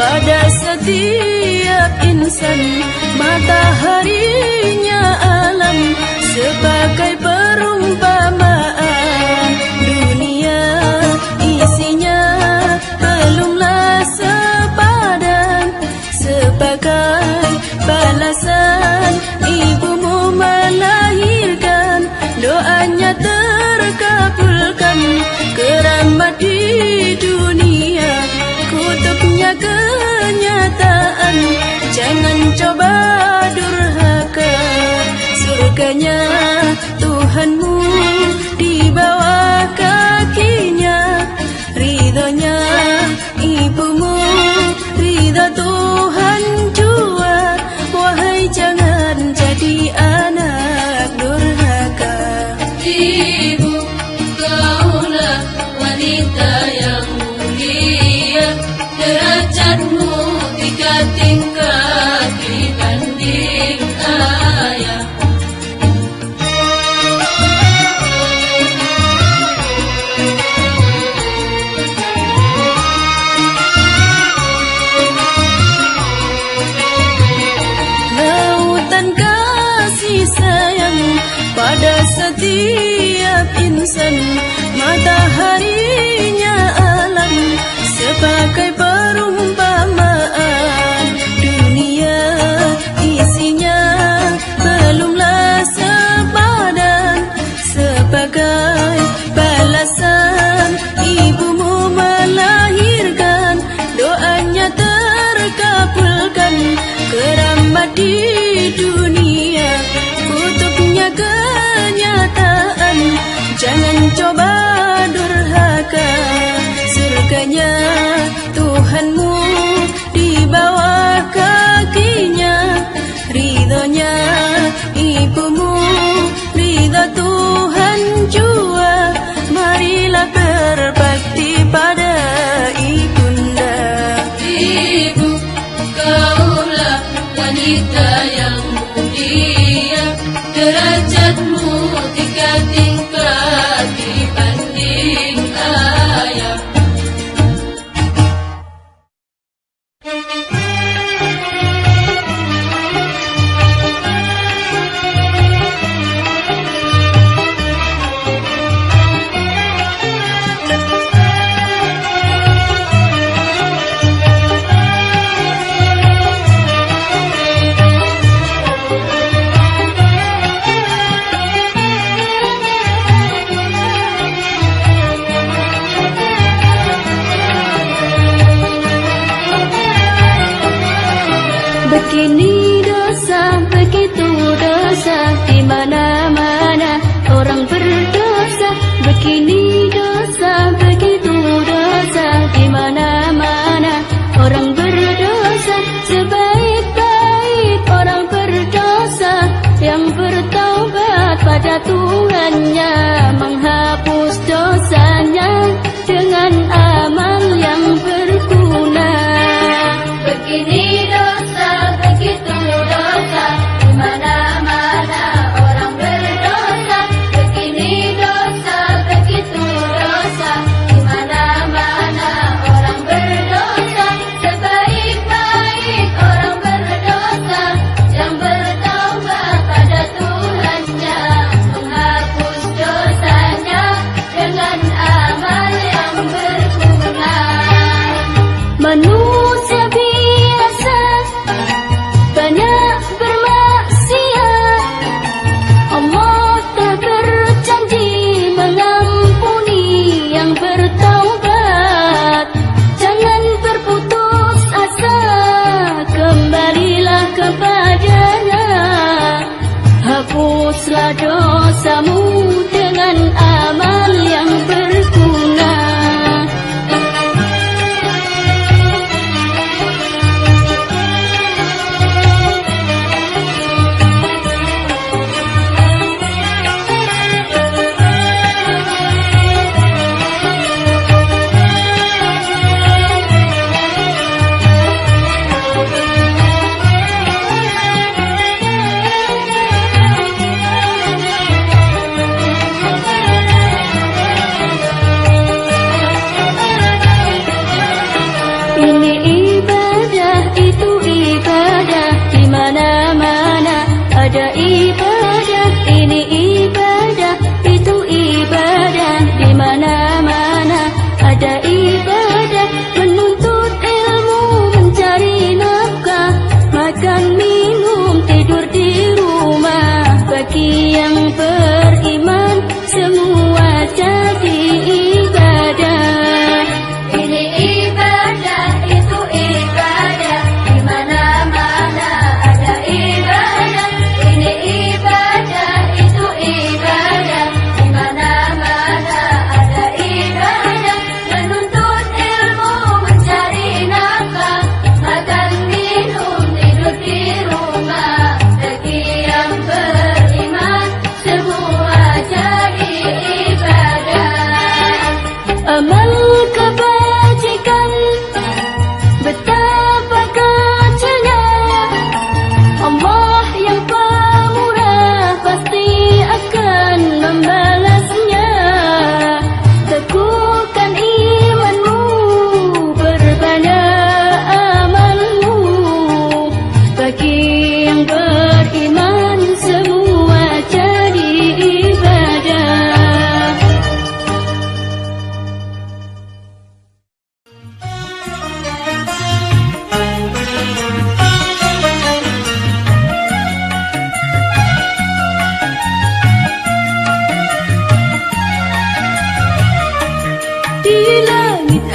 pada setiap insan. Mataharinya alam sebagai perumpamaan. Dunia isinya belumlah sepadan, sebagai balasan ibumu melahirkan. Doanya terkabulkan, keramat di dunia, kutubnya kenyataan. Jangan coba durhaka, surganya Tuhanmu di bawah kakinya. Ridhonya ibumu, ridho Tuhan jua. Wahai jangan jadi anak durhaka. Ibu, kaulah wanita yang mulia, derajatmu 3 tingkat dibanding ayah. Lautan kasih sayang pada setiap insan. Mataharinya alam sebagai perumpamaan. Dunia isinya belumlah sepadan, sebagai balasan ibumu melahirkan. Doanya terkabulkan, keramat di dunia, kutubnya kenyataan. Jangan coba durhaka, surganya Tuhanmu di bawah kakinya. Ridhonya ibumu, ridho Tuhan jua. Marilah berbakti pada ibunda. Ibu, kaulah wanita yang mulia, derajatmu 3 tingkat dibanding ayah. Begini dosa, begitu dosa, di mana-mana orang berdosa. Begini dosa, begitu dosa, di mana-mana orang berdosa. Sebaik-baik orang berdosa yang bertaubat pada Tuhannya, menghapus dosanya dengan amal yang berguna. Begini dosa, begitu dosa, di mana-mana orang berdosa. Begini dosa, begitu dosa, di mana-mana orang berdosa. Sebaik-baik orang berdosa yang bertaubat pada Tuhannya, menghapus dosanya dengan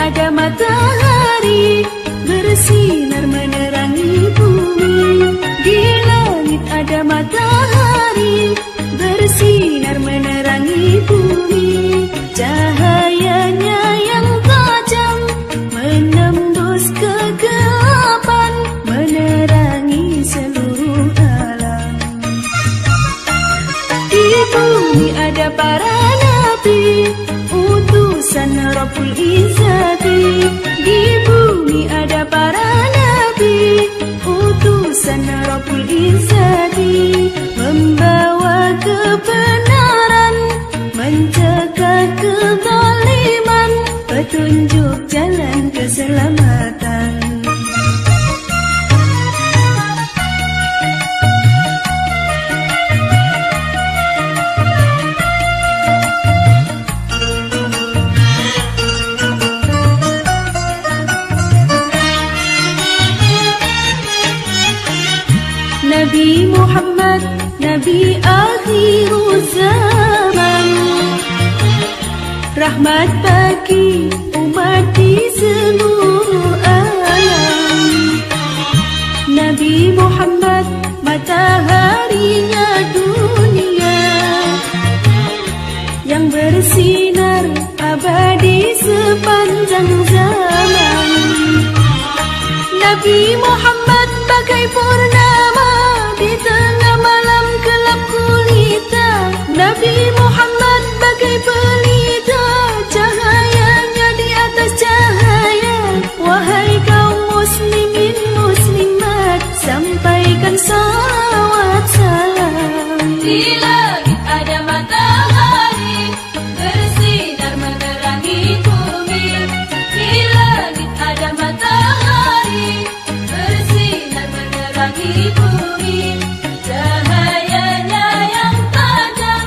ada matahari bersinar menerangi bumi. Di langit ada matahari bersinar menerangi bumi. Cahayanya yang tajam menembus kegelapan, menerangi seluruh alam. Di bumi ada para nabi, utusan Rabbul Izzati. Di bumi ada para nabi, utusan Rabbul Izzati, membawa kebenaran, mencegah kezaliman, petunjuk jalan keselamatan. Nabi Muhammad, Nabi akhirul zaman, rahmat bagi umat di seluruh alam. Nabi Muhammad, mataharinya dunia, yang bersinar abadi sepanjang zaman. Nabi Muhammad bagai purnama di tengah malam gelap gulita. Nabi Muhammad bagai pelita, cahayanya di atas cahaya. Wahai kaum muslimin muslimat, sampaikan salawat salam. Di langit ada matahari bersinar menerangi bumi. Di langit ada matahari bersinar menerangi bumi. Cahayanya yang tajam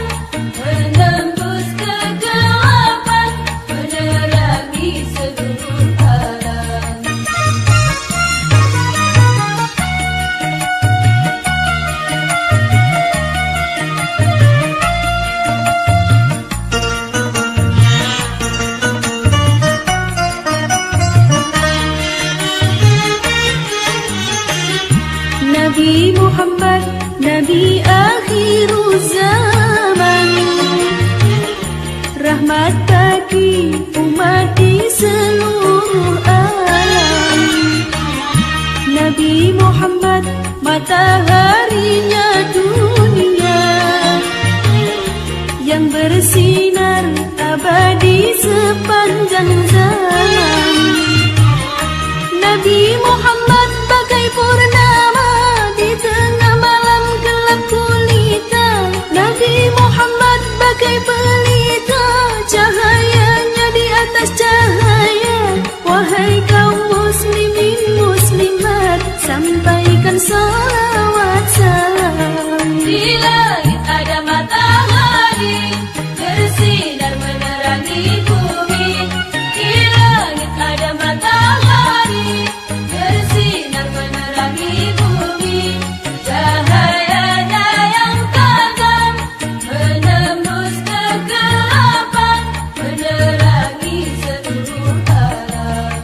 menembus kegelapan, menerangi seluruh alam. Nabi Muhammad, Nabi akhirul zaman, rahmat bagi umat di seluruh alam. Nabi Muhammad, mataharinya dunia, yang bersinar abadi sepanjang zaman. Nabi Muhammad bagai purnama di tengah malam gelap gulita. Nabi Muhammad bagai pelita, cahayanya di atas cahaya. Wahai kaum muslimin muslimat, sampaikan salawat salam. Di langit ada matahari bersinar menerangi bumi. Di langit ada matahari bersinar menerangi bumi. Cahayanya yang tajam menembus kegelapan, menerangi seluruh alam.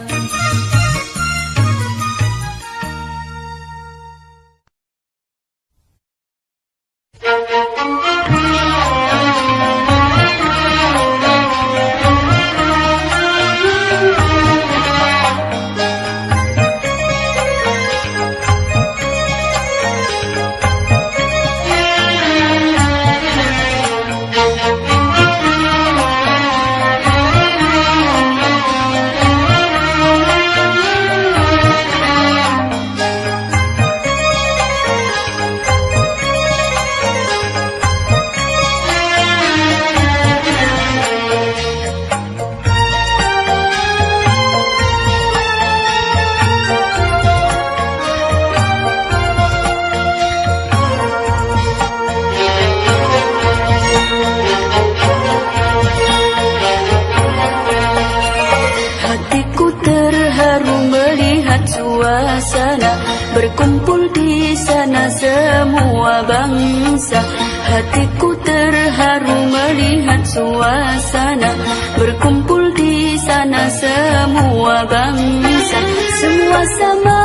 Berkumpul di sana semua bangsa, hatiku terharu melihat suasana. Berkumpul di sana sana semua bangsa. Semua sama,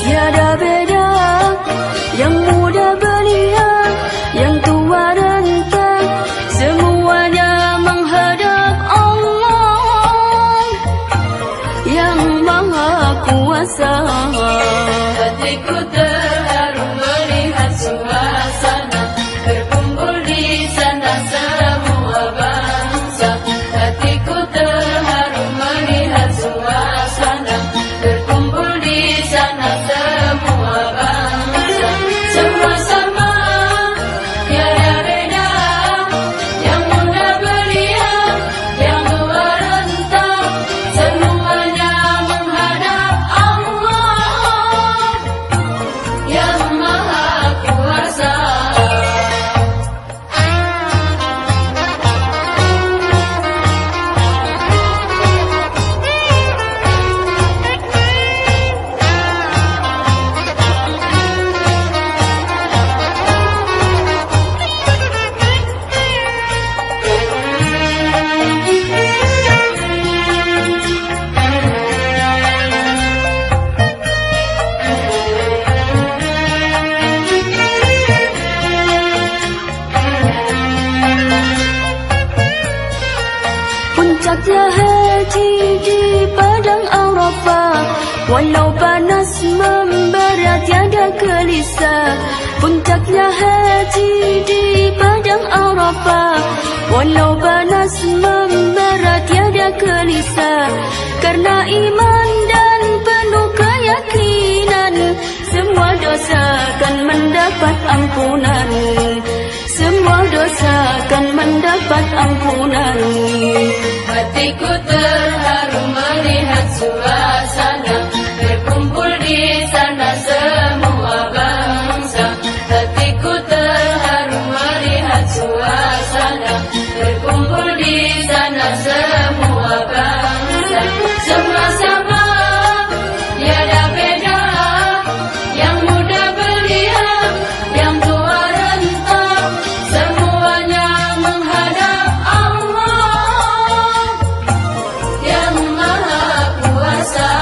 tiada beda. Yang muda belia, yang tua renta, semuanya menghadap Allah yang Maha Kuasa. Hatiku terharu melihat suasana berkumpul di sana semua bangsa. Hatiku terharu melihat suasana berkumpul di sana semua bangsa. Semua sama, tiada beda. Yang muda belia, yang tua renta, semuanya menghadap Allah yang Maha Kuasa. Puncaknya haji di padang Arafah, walau panas membara tiada gelisah. Puncaknya haji di padang Arafah, walau panas membara tiada gelisah. Karena iman dan penuh keyakinan, semua dosa akan mendapat ampunan. Semua dosa akan mendapat ampunan. Hatiku terharu melihat suasana berkumpul di sana semua bangsa. Hatiku terharu melihat suasana berkumpul di sana semua bangsa. Semua sama, tiada beda. Yang muda belia, yang tua renta, semuanya menghadap Allah yang Maha Kuasa.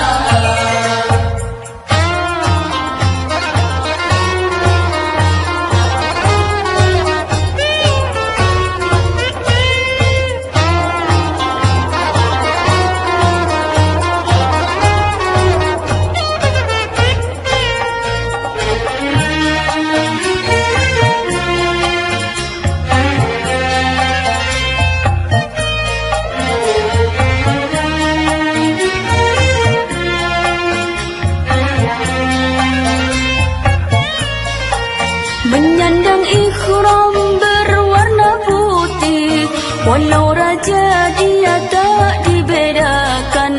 Menyandang ikhram berwarna putih, walau raja dia tak dibedakan.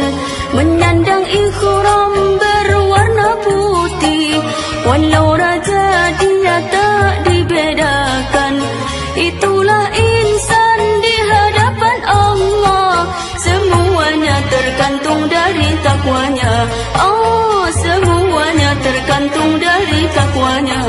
Menyandang ikhram berwarna putih, walau raja dia tak dibedakan. Itulah insan di hadapan Allah, semuanya tergantung dari takwanya. Oh, semuanya tergantung dari takwanya.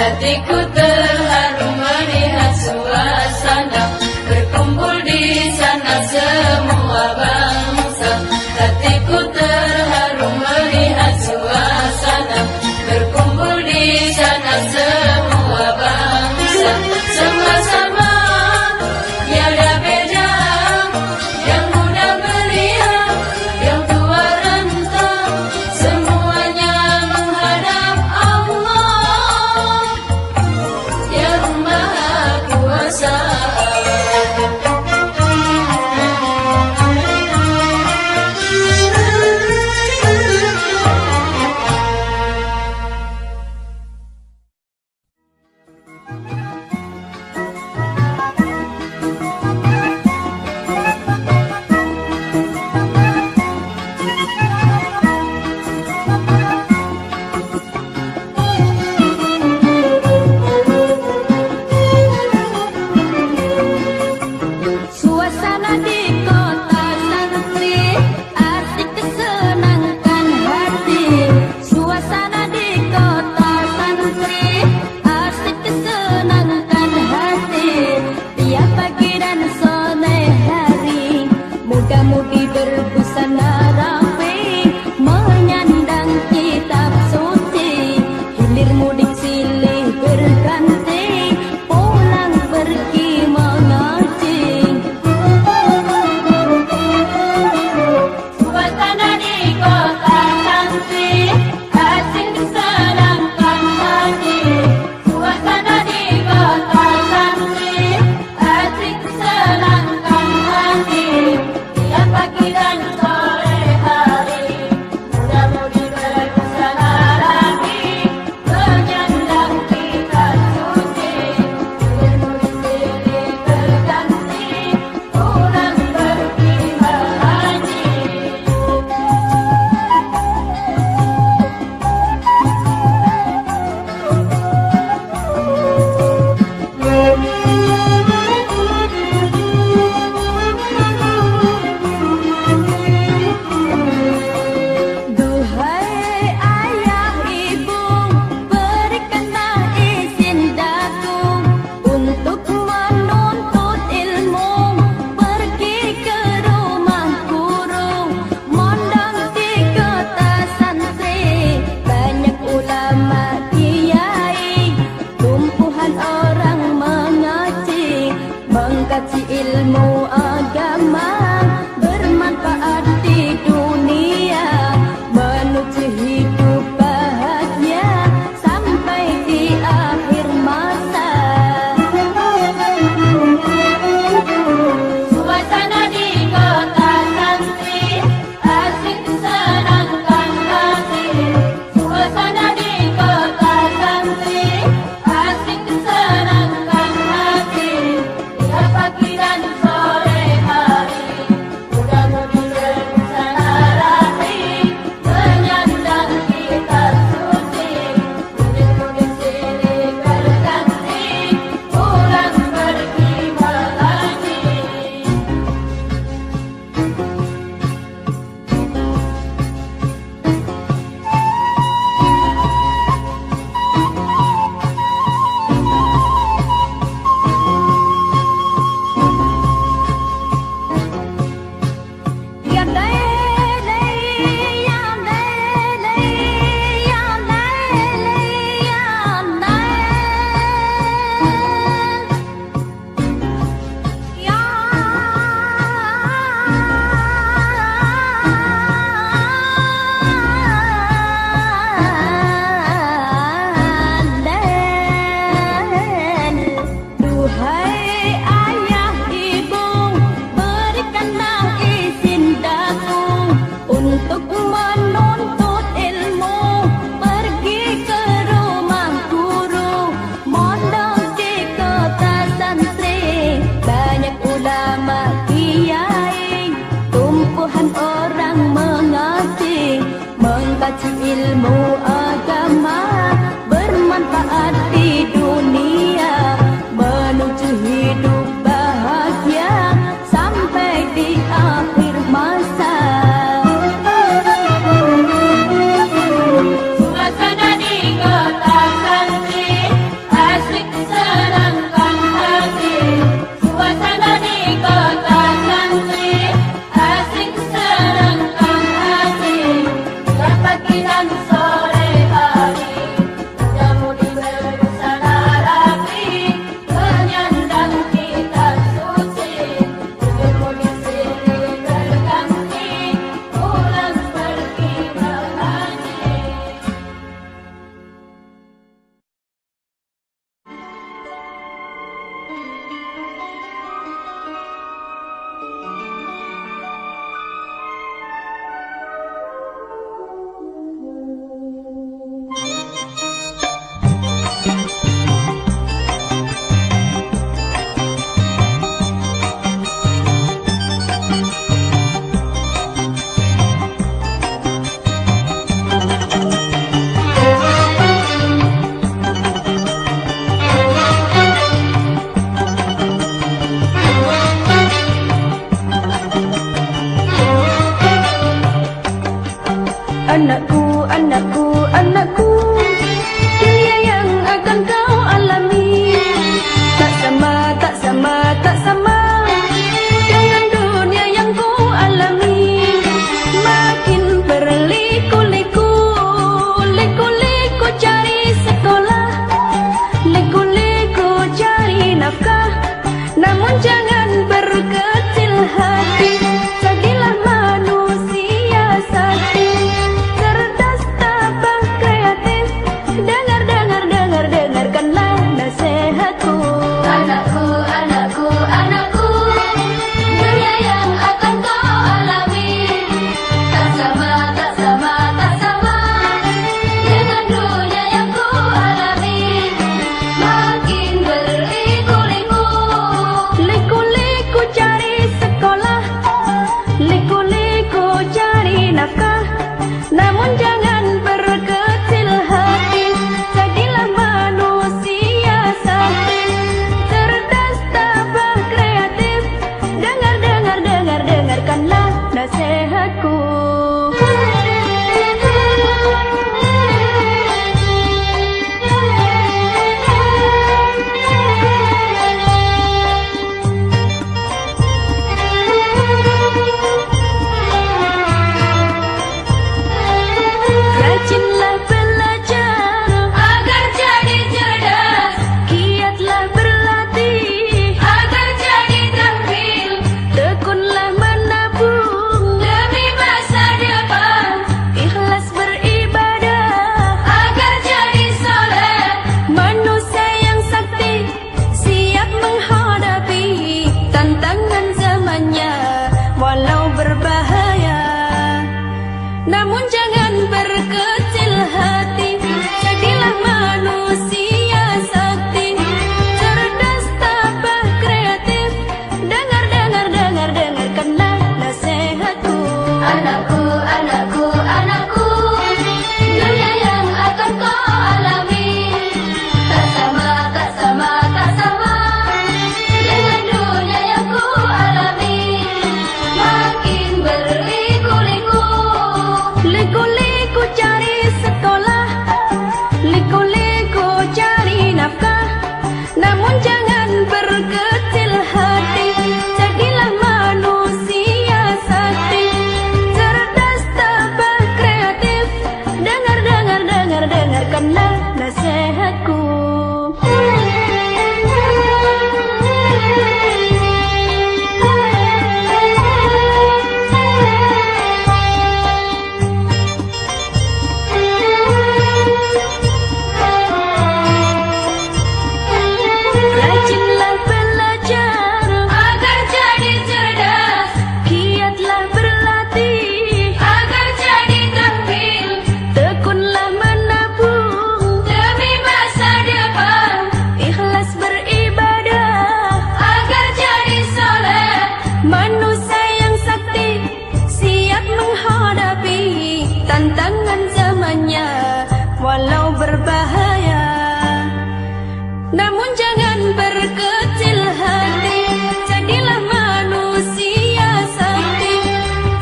Hatiku terharu melihat suasana berkumpul di sana semua bangsa. Hatiku terharu melihat suasana berkumpul di sana semua bangsa. Semua sama, tiada beda. Yang muda belia, yang tua renta, semuanya menghadap Allah yang Maha Kuasa. Muda-mudi berbusana rapi menyandang kitab suci, hilir mudik silih berganti pulang pergi mengaji. Suasana di kota cantik, asing disenangkan hati. Suasana di kota cantik, asing disenangkan hati. Tiap pagi dan sore hari, muda-mudi berbusana rapi menyandang kitab suci, hilir mudik silih berganti pulang pergi mengaji. Duhai ayah ibu, berikanlah izin daku untuk menuntut ilmu, pergi ke rumah guru, mondok di kota santri, banyak ulama kiai, tumpuhan orang mengaji, mengkaji ilmu agama, bermanfaat di dunia, menuju hidup bahagia sampai di akhir masa. Suasana di kota cantik, asik disenangkan hati. Suasana di kota cantik, asik disenangkan hati. Tiap pagi dan sore hari, muda-mudi berbusana rapi menyandang kitab suci, hilir mudik silih berganti pulang pergi mengaji. Ya lele, ya lele, ya lele, ya lele, ya lele. Duhai ayah ibu, berikanlah izin daku untuk menuntut ilmu, pergi ke rumah guru, mondok di kota santri, banyak ulama kiai, tumpuhan orang mengaji, mengkaji ilmu agama, bermanfaat di dunia, menuju hidup bahagia sampai di akhir masa. Suasana di kota cantik, asik disenangkan hati. Suasana di kota cantik, asik disenangkan hati. Tiap pagi dan sore hari, muda-mudi berbusana rapi menyandang kitab suci, hilir mudik silih berganti pulang pergi mengaji. Anakku, anakku, anakku, dunia yang akan kau alami tak sama, tak sama, tak sama dengan dunia yang ku namun jangan berkecil hati. Jadilah manusia sakti, cerdas, tabah, kreatif. Dengarkanlah nasihatku. Anakku, anakku, anakku, dunia yang akan kau alami tak sama dengan dunia yang ku alami. Makin berliku-liku, Liku-liku cari sekolah, liku-liku cari nafkah, namun jangan berkecil hati. Jadilah manusia sakti, cerdas, tabah, kreatif. Dengarkanlah nasihatku. Rajinlah belajar agar jadi cerdas, giatlah berlatih, agar jadi tampil tekunlah menabung, demi masa depan, ikhlas beribadah, agar jadi soleh. manusia yang sakti, siap menghadapi tantangan zamannya walau berbahaya. Namun jangan berkecil hati, jadilah manusia sakti,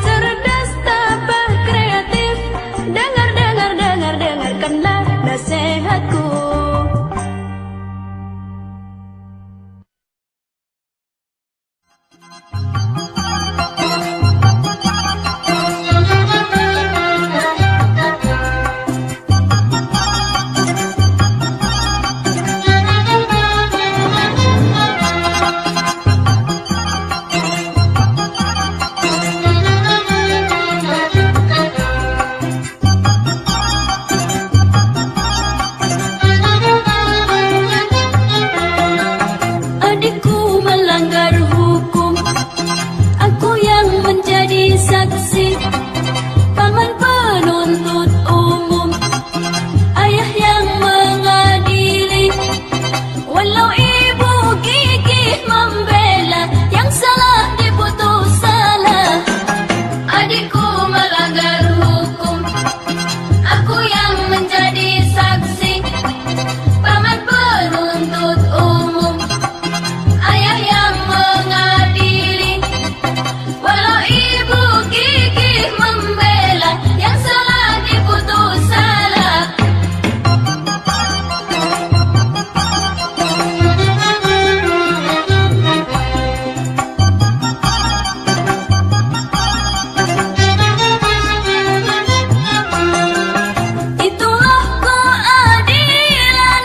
cerdas, tabah, kreatif. Dengarkanlah nasihatku. Adikku melanggar hukum, aku yang menjadi saksi. Paman penuntut umum, ayah yang mengadili. Walau ibu gigih membela, yang salah diputus salah. Adikku melanggar hukum, aku yang menjadi saksi. Paman penuntut umum, ayah yang mengadili. Walau ibu gigih membela, yang salah diputus salah. Itulah keadilan,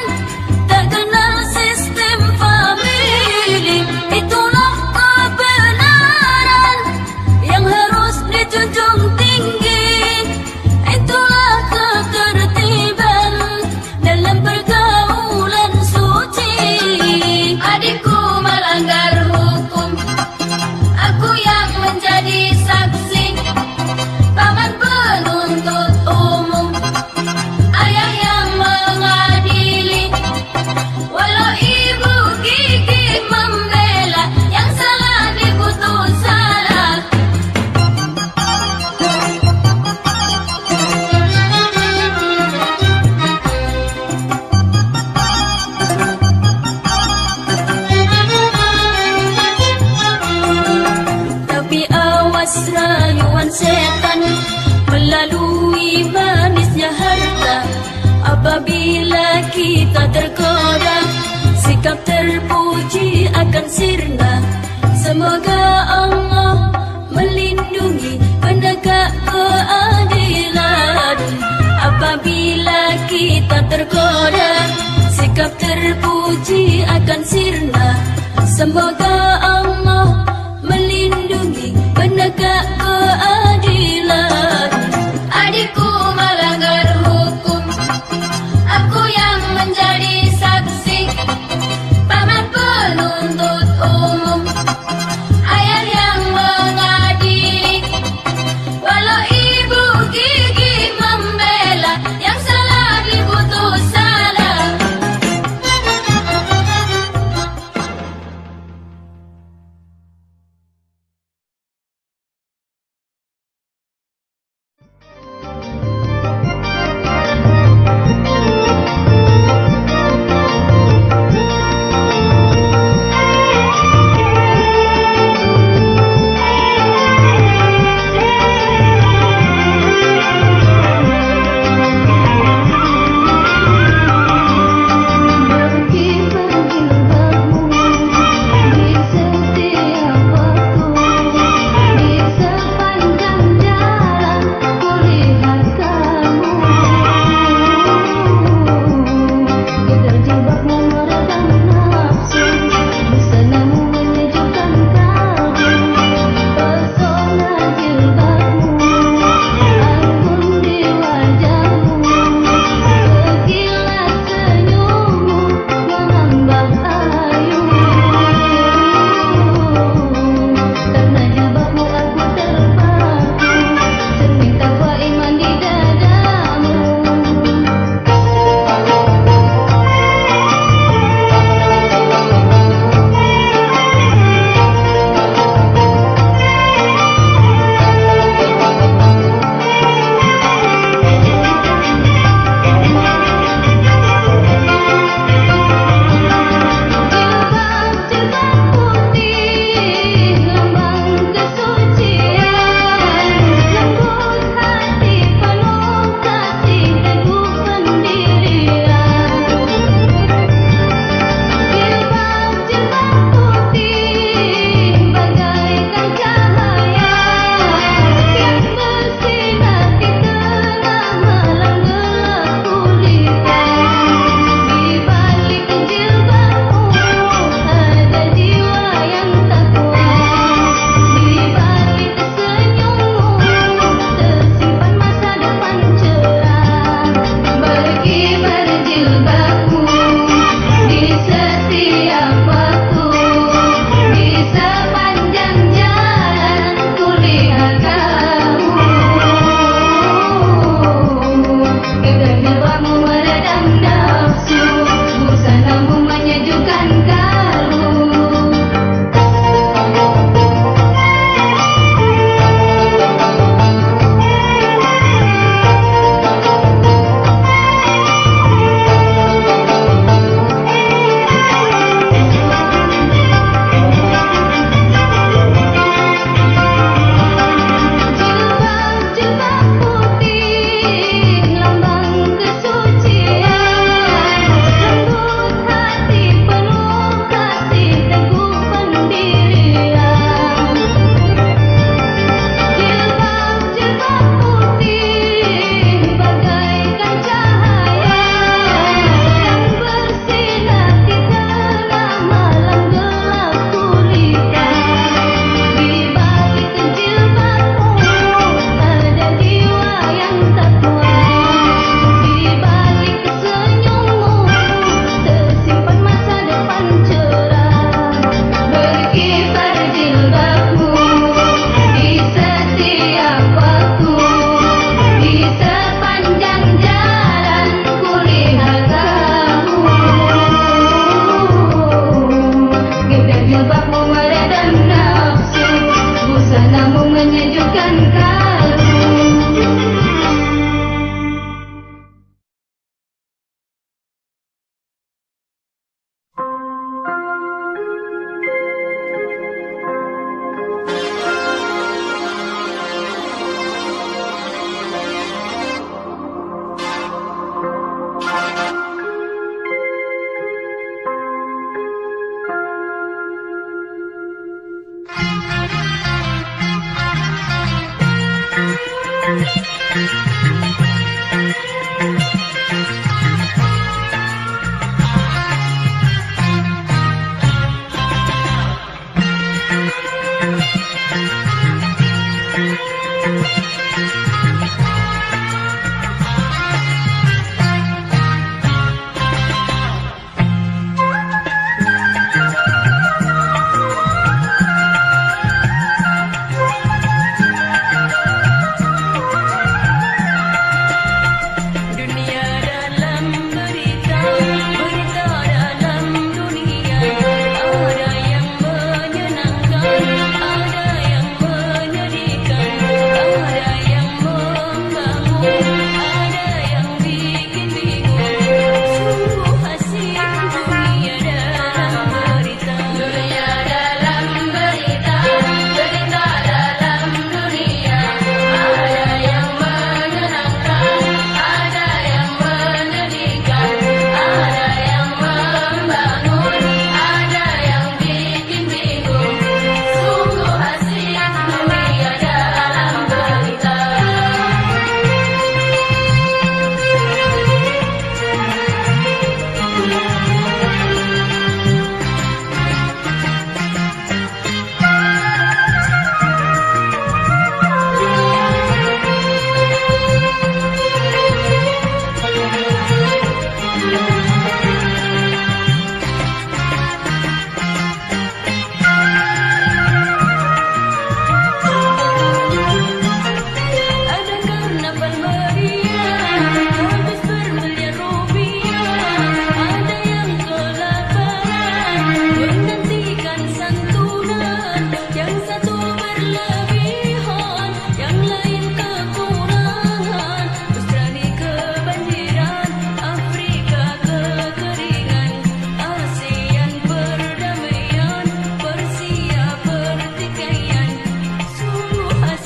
tak kenal sistem famili. Itulah kebenaran yang harus dijunjung tinggi. Itulah ketertiban dalam pergaulan suci. Adikku melanggar hukum, aku yang menjadi saksi. Paman penuntut umum, ayah yang mengadili. Walau ibu gigih membela, yang salah diputus salah. Tapi awas rayuan setan melalui manisnya harta. Apabila kita tergoda, sikap terpuji akan sirna. Semoga Allah melindungi penegak keadilan. Apabila kita tergoda, sikap terpuji akan sirna. Semoga Allah melindungi penegak keadilan. Adikku melanggar hukum, aku yang menjadi saksi. Paman penuntut umum, ayah yang mengadili. Walau ibu gigih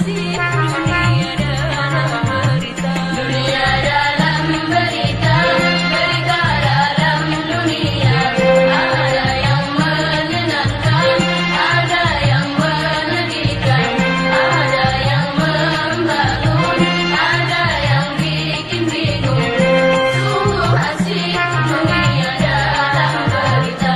asik dunia dalam berita. Dunia dalam berita, berita dalam dunia. Ada yang menyenangkan, ada yang menyedihkan, ada yang membangun, ada yang bikin bingung. Sungguh asik dunia dalam berita.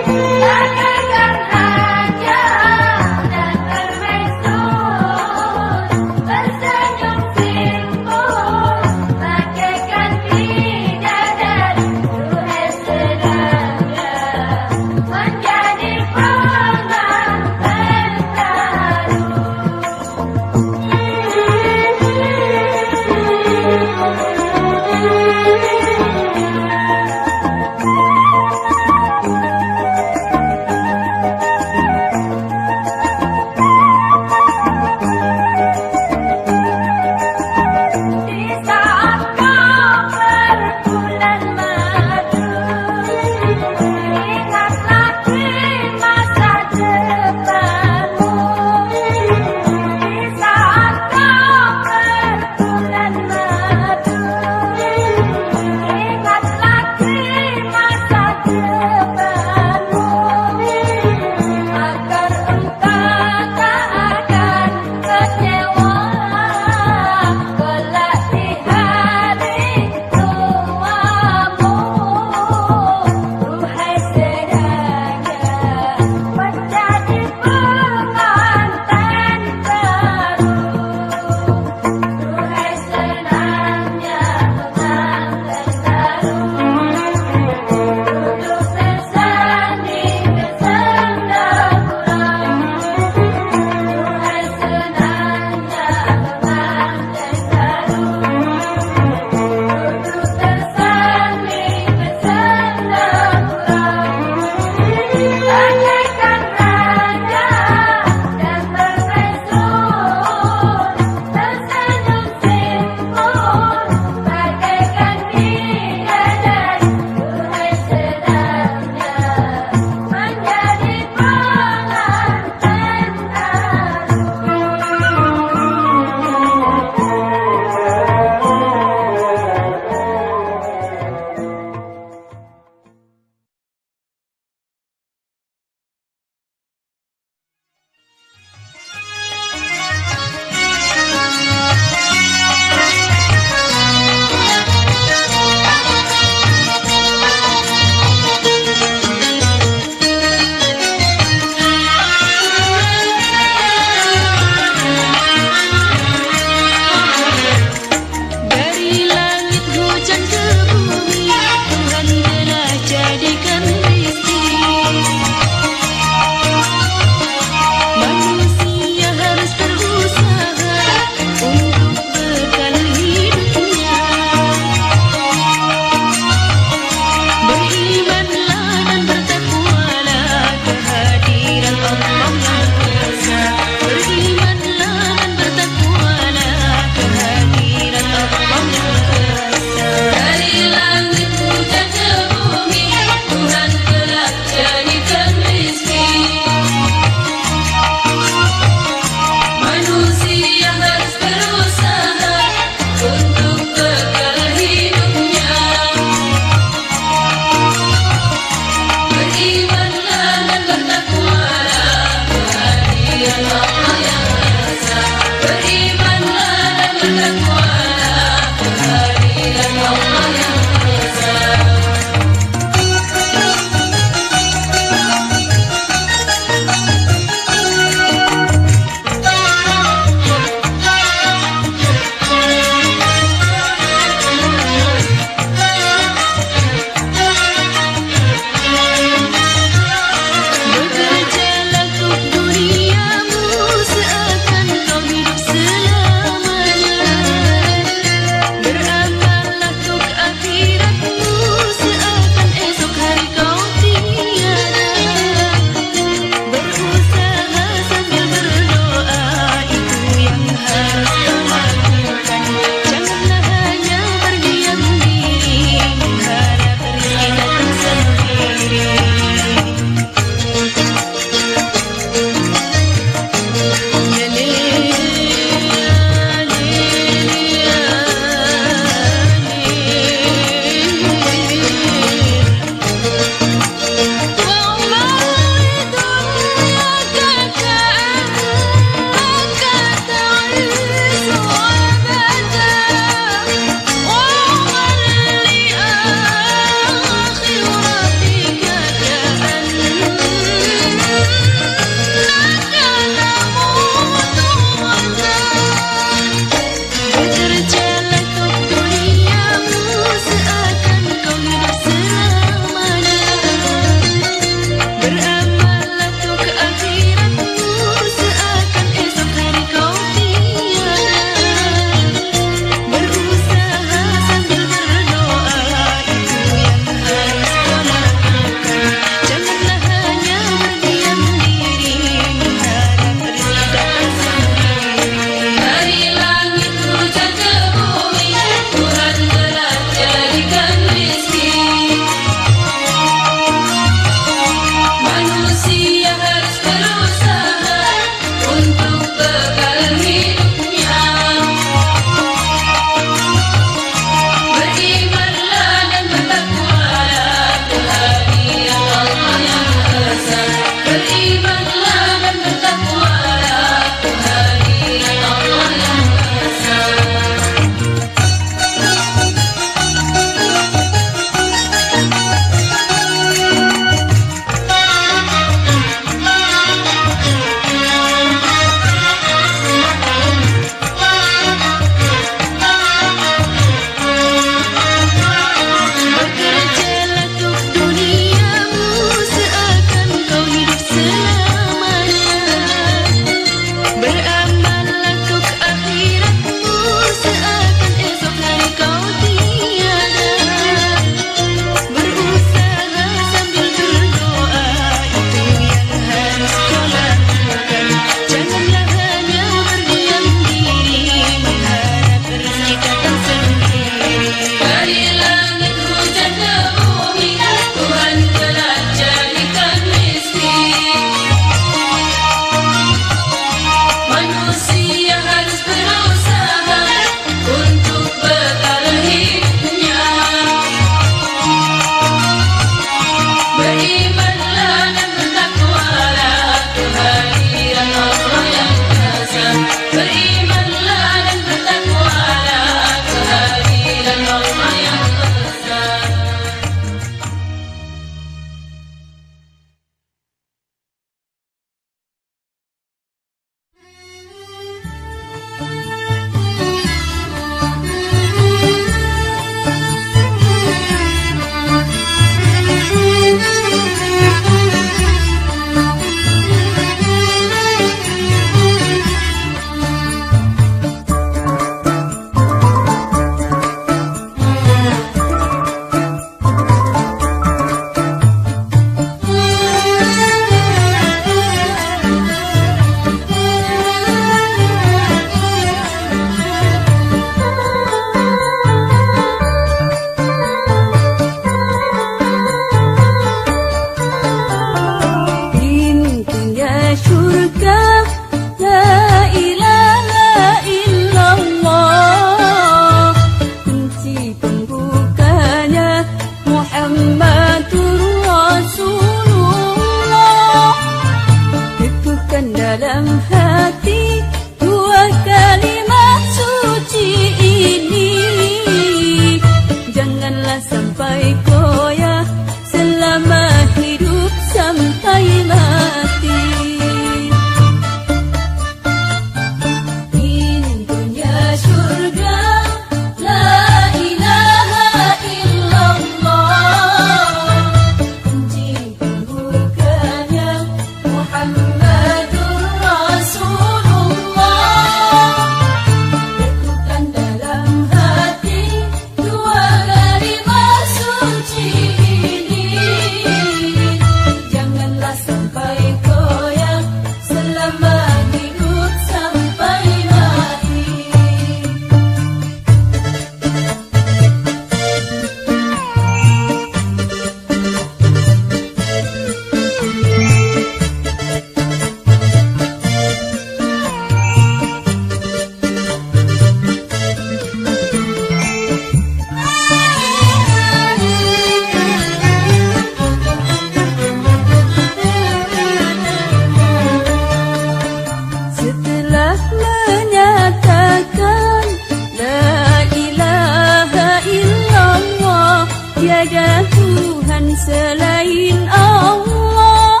tiada Tuhan selain Allah.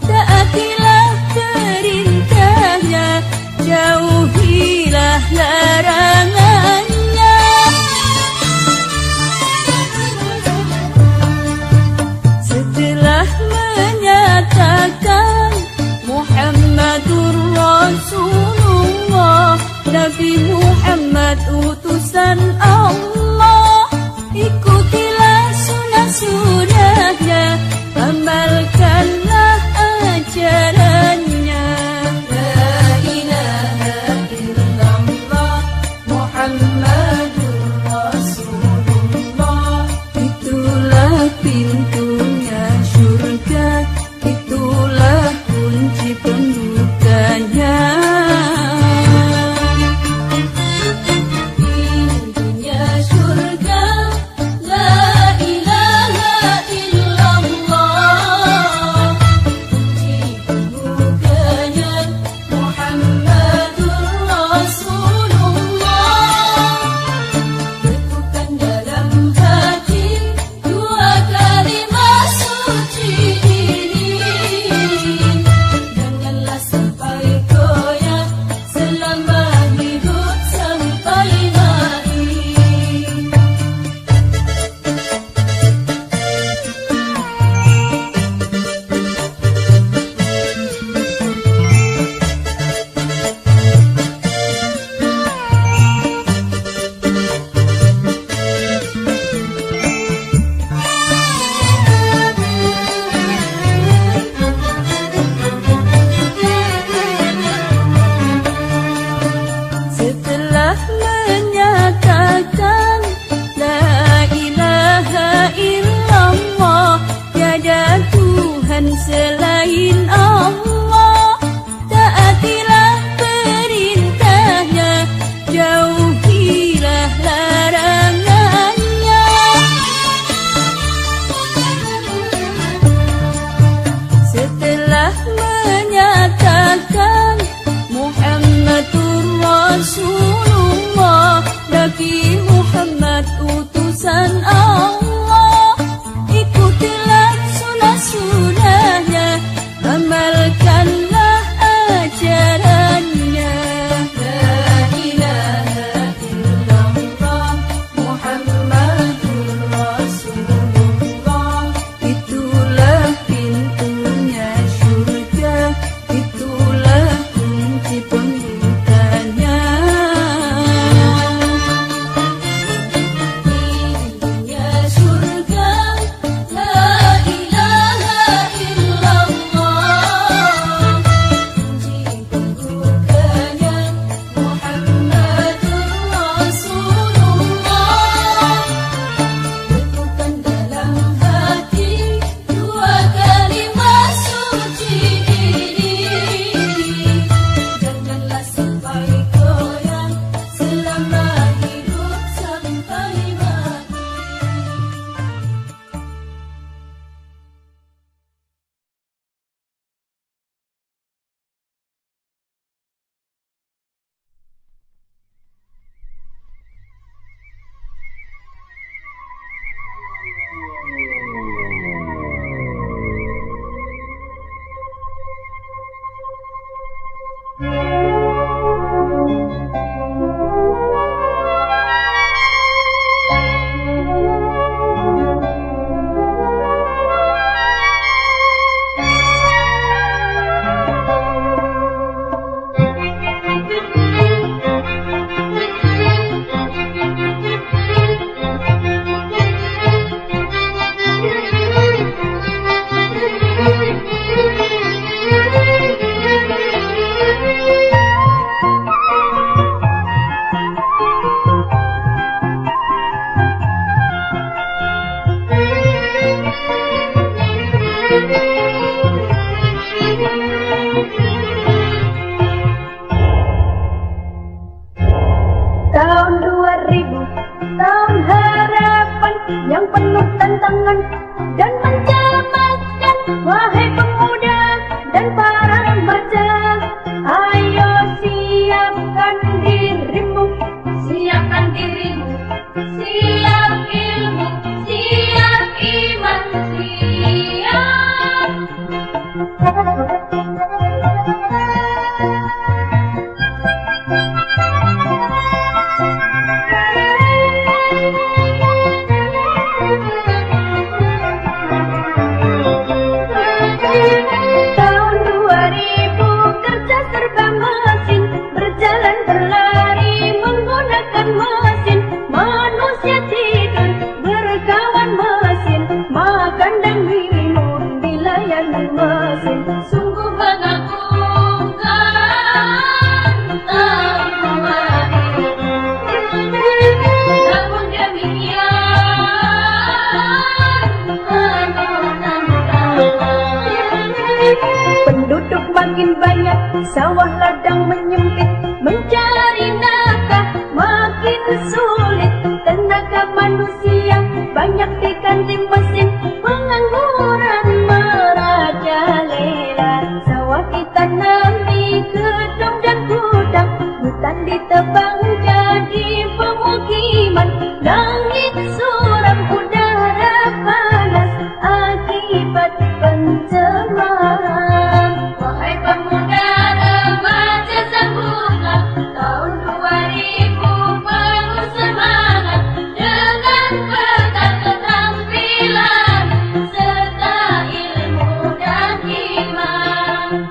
Taatilah perintahnya, jauhilah larangannya. Setelah menyatakan Muhammadur Rasulullah, Nabi Muhammad utusan Allah, ikutilah sunnah-sunnahnya, amalkanlah ajarannya. La ilaha illallah Muhammadur Rasulullah, itulah pintunya syurga, itulah kunci pembukanya. Pintunya syurga, la ilaha illallah, kunci pembukanya Muhammadur Rasulullah. Teguhkan dalam hati dua kalimat suci ini, janganlah sampai goyah selama hidup sampai mati. Setelah menyatakan la ilaha illallah, tiada Tuhan selain Allah, taatilah perintahnya, jauhilah larangannya. Setelah menyatakan Muhammadur Rasulullah, Nabi Muhammad utusan Allah, ikutilah sunnah-sunnahnya, amalkanlah ajarannya. La ilaha illallah Muhammadur Rasulullah, itulah pintunya syurga, itulah kunci pembukanya. Pintunya syurga, la ilaha illallah, kunci pembukanya Muhammadur Rasulullah. Teguhkan dalam hati dua kalimat suci ini, janganlah sampai goyah selama hidup sampai mati. Tahun 2000, tahun harapan yang penuh tantangan dan mencemaskan. Wahai pemuda dan para remaja, ayo siapkan dirimu, siapkan dirimu, siap ilmu, siap berlari menggunakan mesin. Manusia tidur berkawan mesin, makan dan minum dilayani mesin. Sungguh mengagumkan tahun kemarin. Namun demikian penduduk makin banyak, sawah ladang menyempit, mencari nafkah makin sulit. Tenaga manusia banyak diganti mesin, pengangguran merajalela. Sawah ditanam di gedung dan gudang, hutan ditebang jadi pemukiman. Langit suram, udara panas akibat pencemaran. Wahai pemuda remaja, sambutlah tahun 2000 penuh semangat, dengan bekal keterampilan serta ilmu dan iman.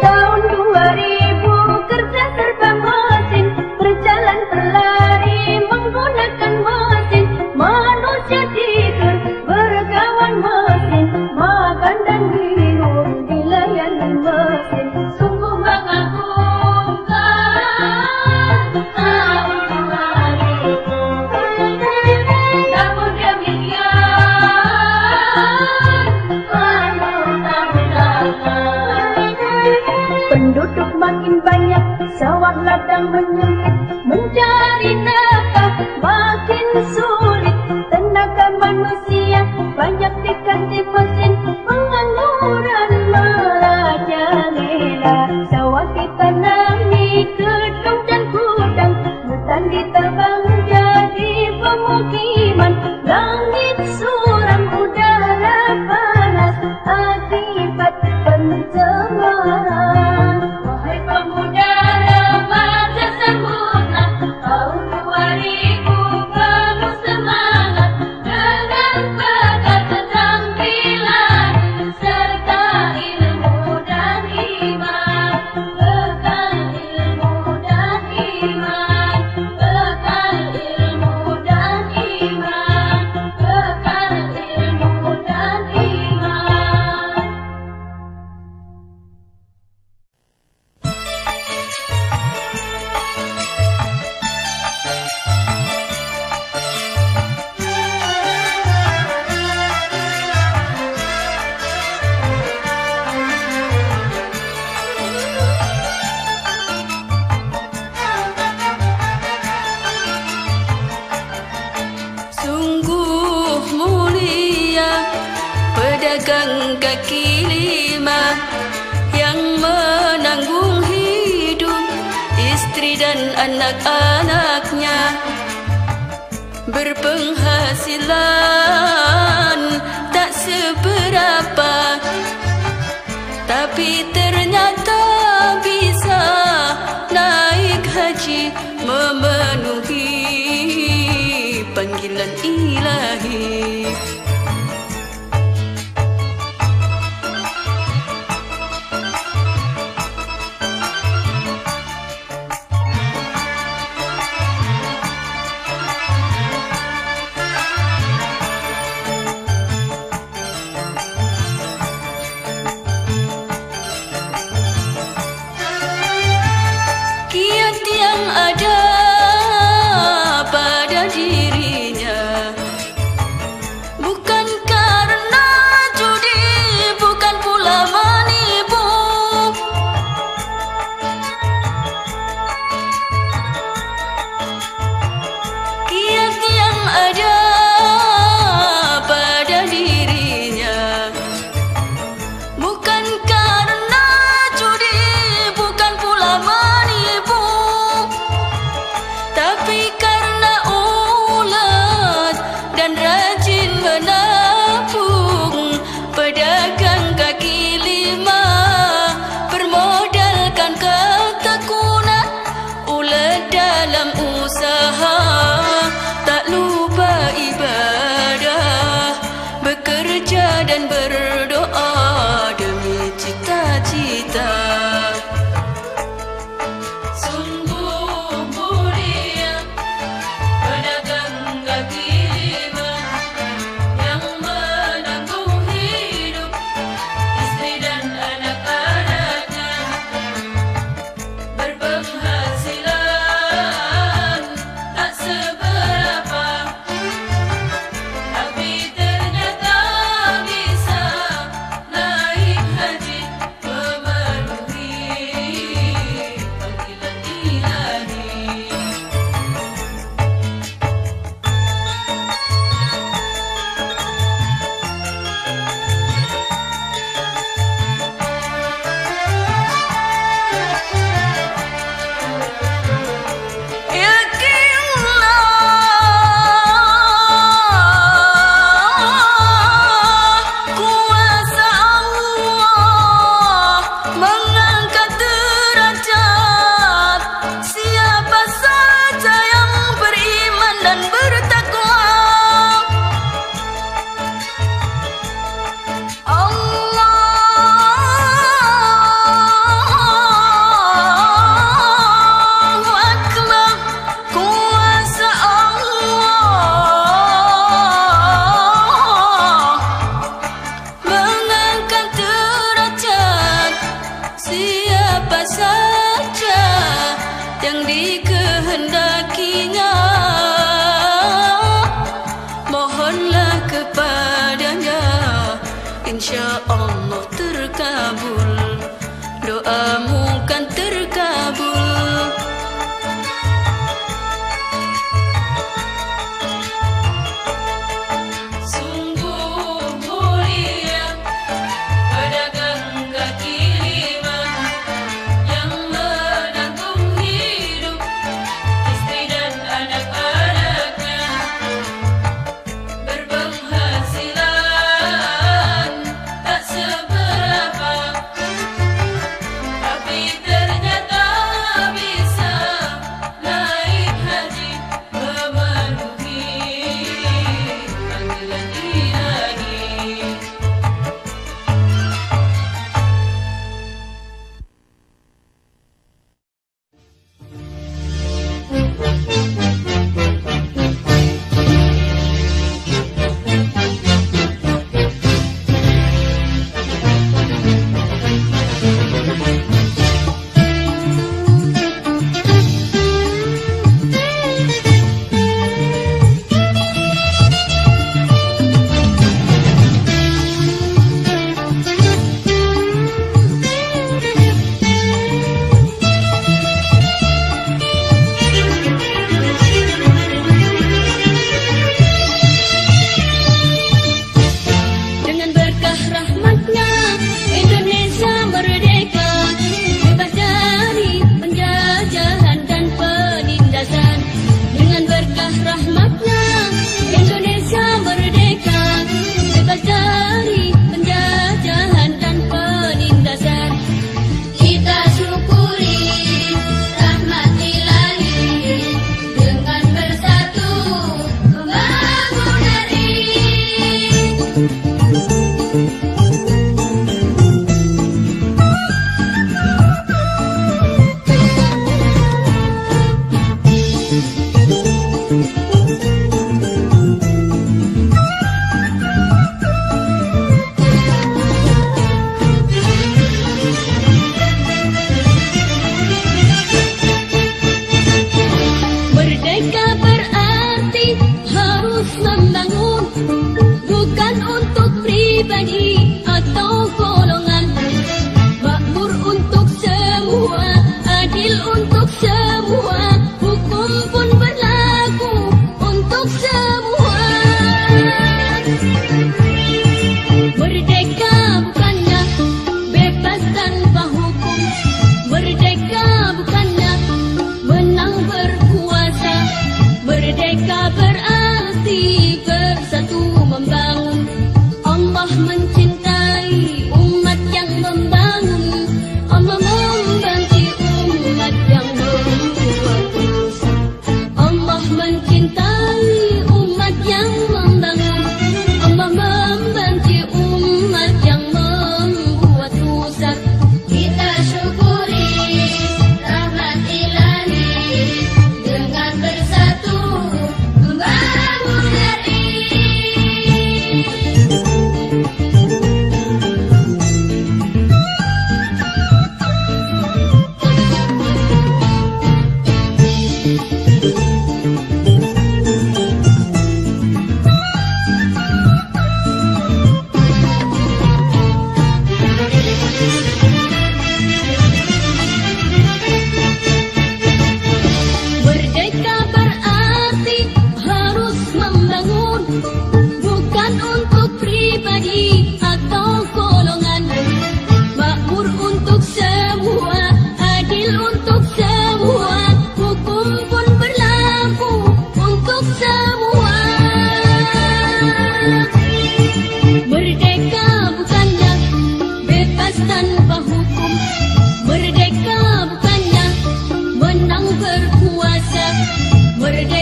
Tahun 2000 kerja serba mesin, berjalan berlari menggunakan mesin. Manusia tidur berkawan mesin, makan dan minum dilayani mesin. Sungguh mengagumkan tahun kemarin. Namun demikian penduduk makin banyak, sawah ladang menyempit, mencari nafkah makin sulit. Tenaga manusia banyak diganti mesin, pengangguran merajalela. Sawah ditanam di gedung dan gudang, hutan ditebang jadi pemukiman. Langit suram, udara panas akibat pencemaran. Wahai pemuda remaja, sambutlah tahun 2000 penuh semangat, dengan bekal keterampilan serta ilmu dan iman. Bekal ilmu dan iman, bekal ilmu dan iman, bekal ilmu dan iman. Sungguh mulia pedagang kaki lima yang menanggung hidup istri dan anak-anaknya, berpenghasilan tak seberapa, tapi ternyata bisa naik haji, memenuhi panggilan ilahi. Kiat yang ada pada dirinya bukan karena judi, bukan pula menipu. Kiat yang ada pada dirinya bukan karena judi, bukan pula menipu, tapi karena ulet dan rajin menabung. Pedagang kaki lima bermodalkan ketekunan, ulet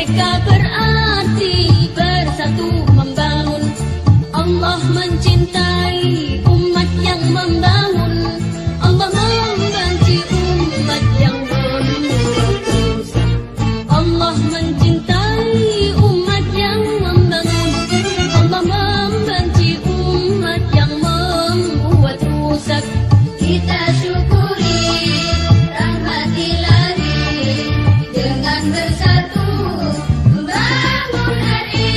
Merdeka berarti bersatu membangun. Allah mencintai umat yang membangun. Allah membenci umat yang membuat rusak. Allah mencintai umat yang membangun. Allah membenci umat yang membuat rusak. Kita syukuri rahmat ilahi dengan bersatu membangun hari.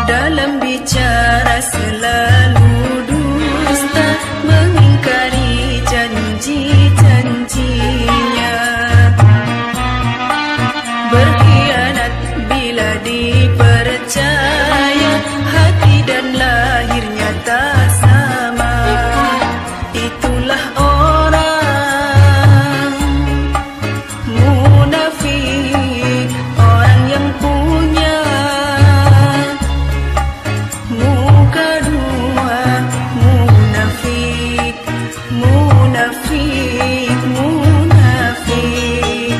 Dalam bicara selalu dusta, mengingkari janji-janjinya, berkhianat bila dipercaya, hati dan lahirnya tak sama. Itulah orang munafik, orang yang punya muka dua, munafik, munafik, munafik.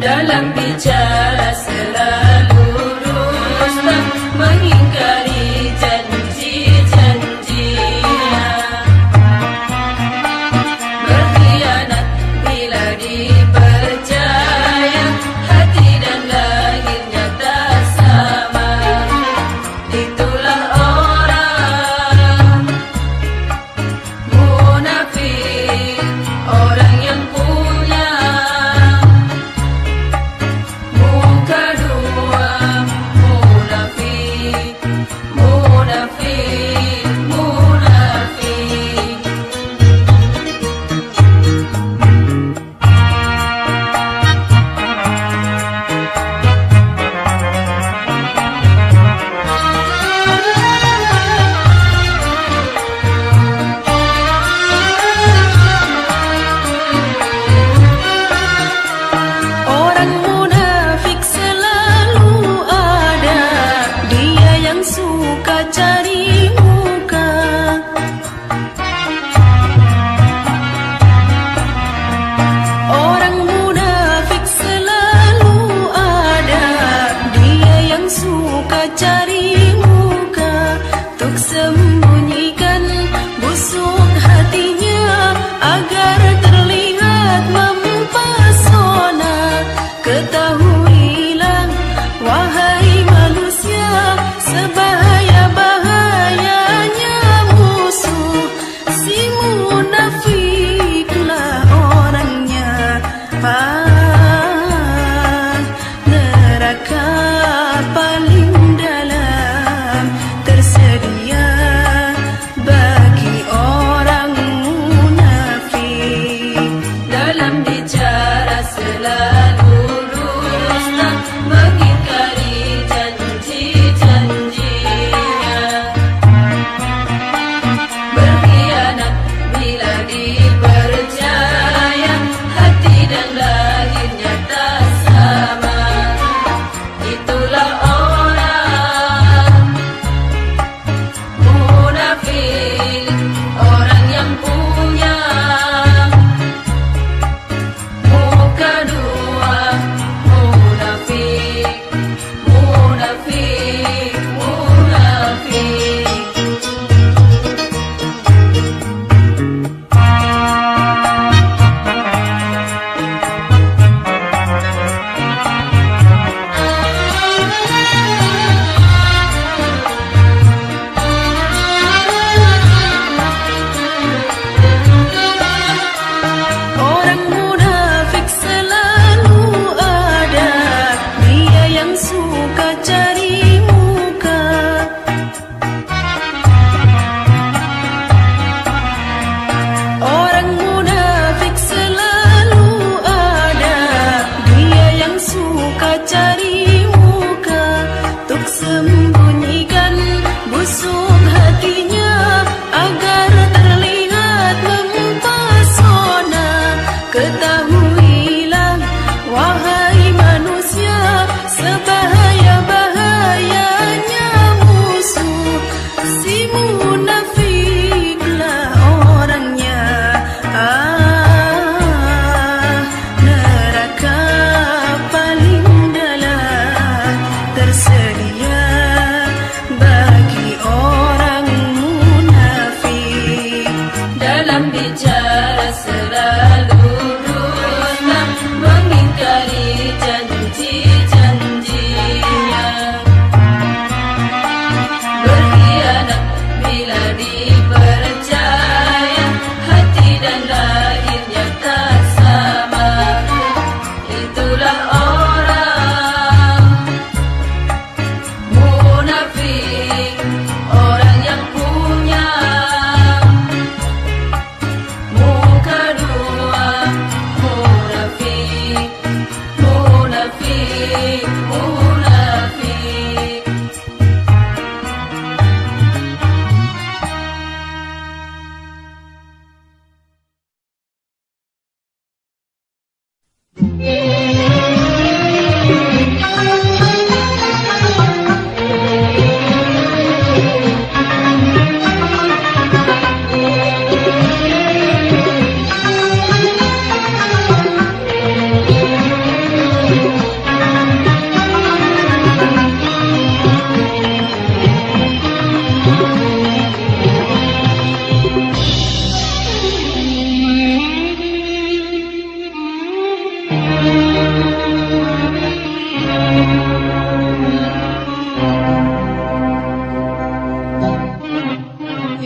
Dalam bicara selalu dusta, mengingkari janji-janjinya, berkhianat bila dipercaya, hati dan lahirnya tak sama. Itulah orang munafik, orang yang punya muka dua, munafik, munafik, munafik. Orang munafik selalu ada, dia yang suka cari muka. Orang munafik selalu ada, dia yang suka cari muka. Tuk sembunyikan busuk hatinya agar terlihat mempesona. Ketahuilah wahai manusia, sebahaya-bahaya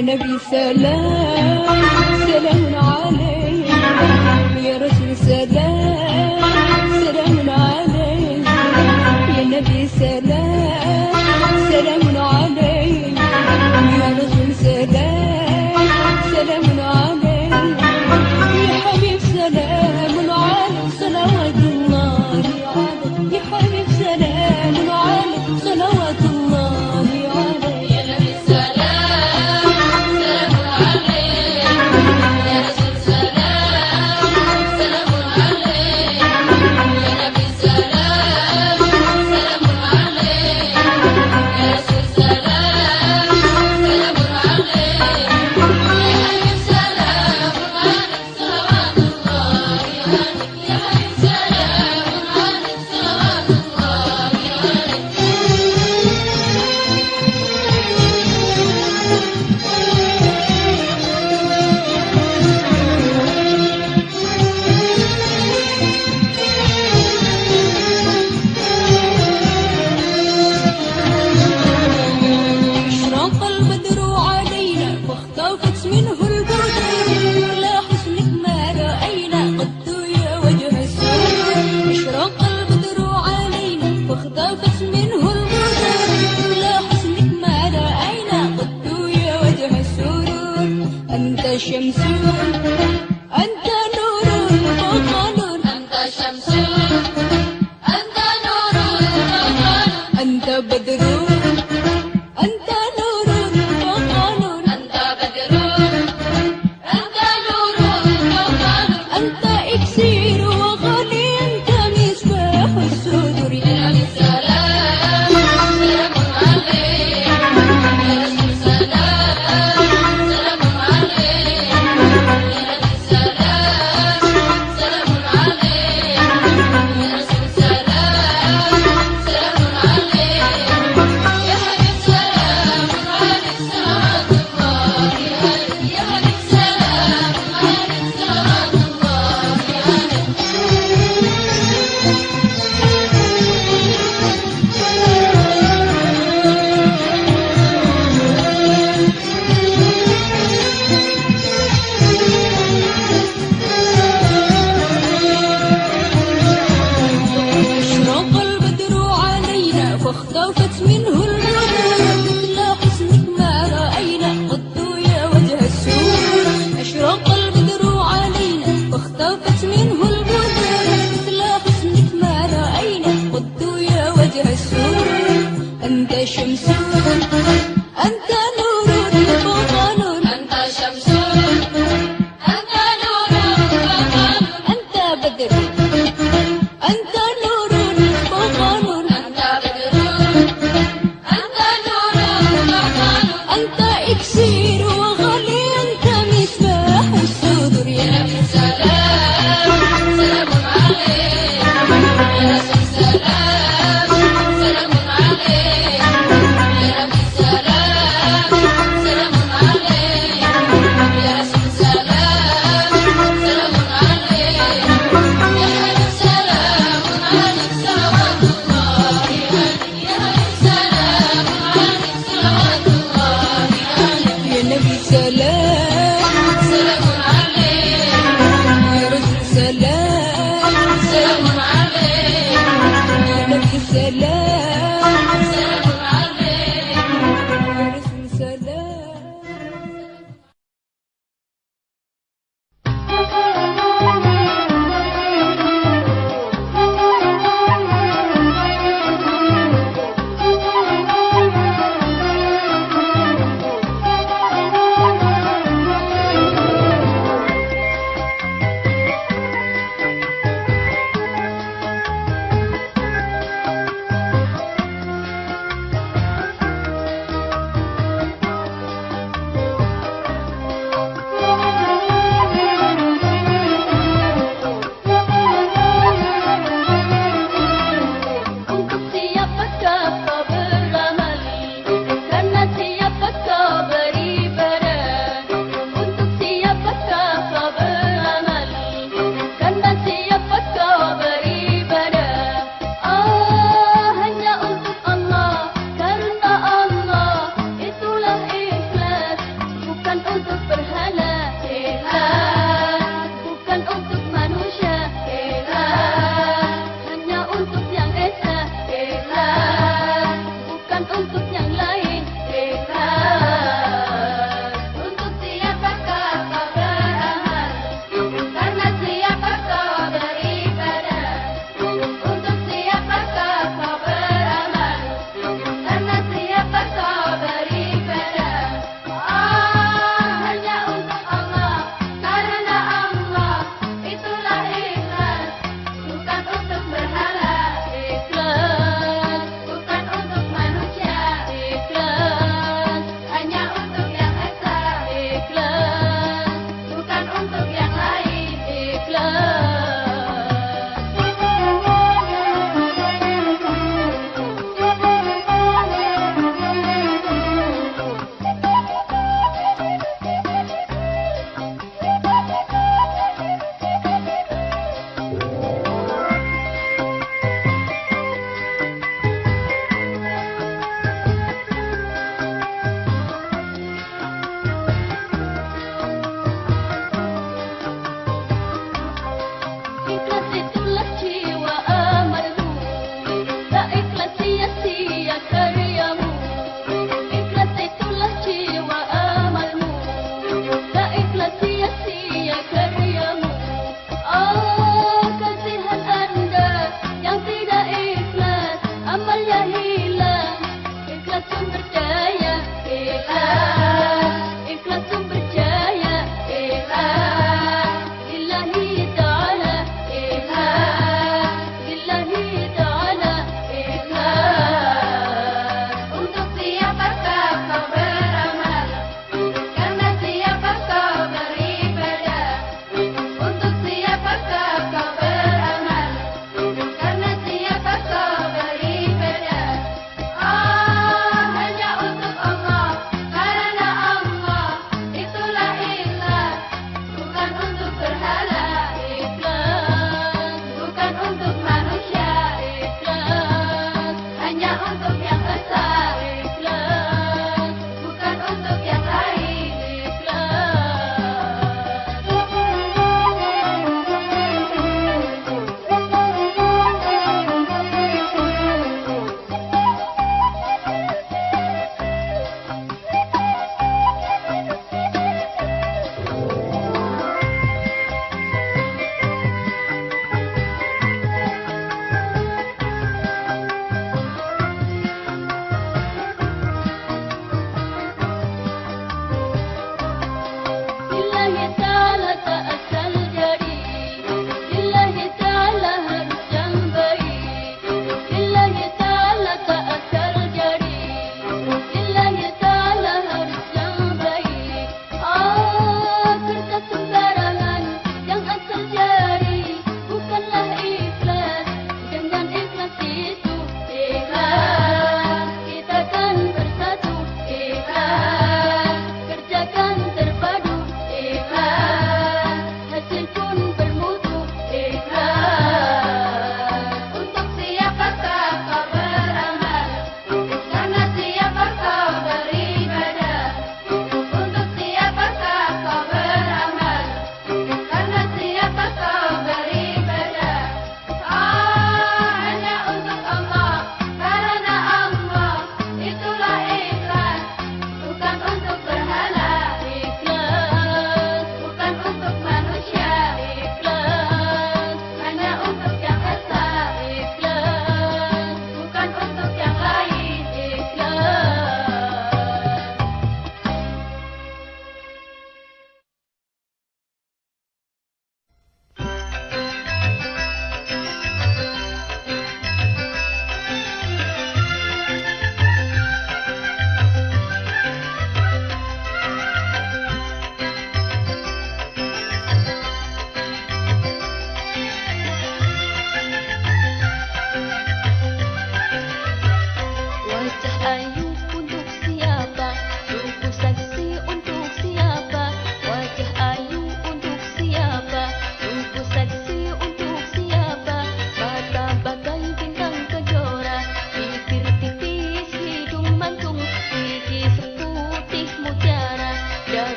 يا نبي سلام سلام عليك، يا رسول سلام سلام عليك، يا نبي سلام سلام عليك، يا رسول سلام سلام عليك، يا حبيب سلام عليك صلوات الله عليك، يا حبيب سلام عليك صلوات الله عليك. يا نبي سلام سلام عليك، يا رسول سلام سلام عليك، يا نبي سلام سلام عليك، يا رسول سلام سلام عليك، يا حبيب سلام عليك صلوات الله عليك، يا حبيب سلام عليك صلوات الله عليك. أشرق البدر علينا واختفت منه البدر، لا حسنك ما رأينا قد يا وجه السرور. أشرق البدر علينا واختفت منه البدر، لا حسنك ما رأينا قد يا وجه السرور. أنت شمس أنت نور وقمر، أنت شمس أنت نور وقمر، أنت بدر أنت نور وقمر، أنت بدر أنت نور وقمر، أنت إكسير وغني، أنت مصباح الصدور. يا نبي سلام سلام عليك، يا رسول سلام سلام عليك، يا نبي سلام سلام عليك، يا رسول سلام سلام عليك، يا حبيب سلام عليك صلوات الله عليك، يا حبيب سلام عليك صلوات الله عليك. أشرق البدر علينا فاختفت منه البدر، مثل حسنك ما رأينا قد يا وجه السرور. أشرق البدر علينا فاختفت منه البدر، مثل حسنك ما رأينا قد يا وجه السرور. أنت شمس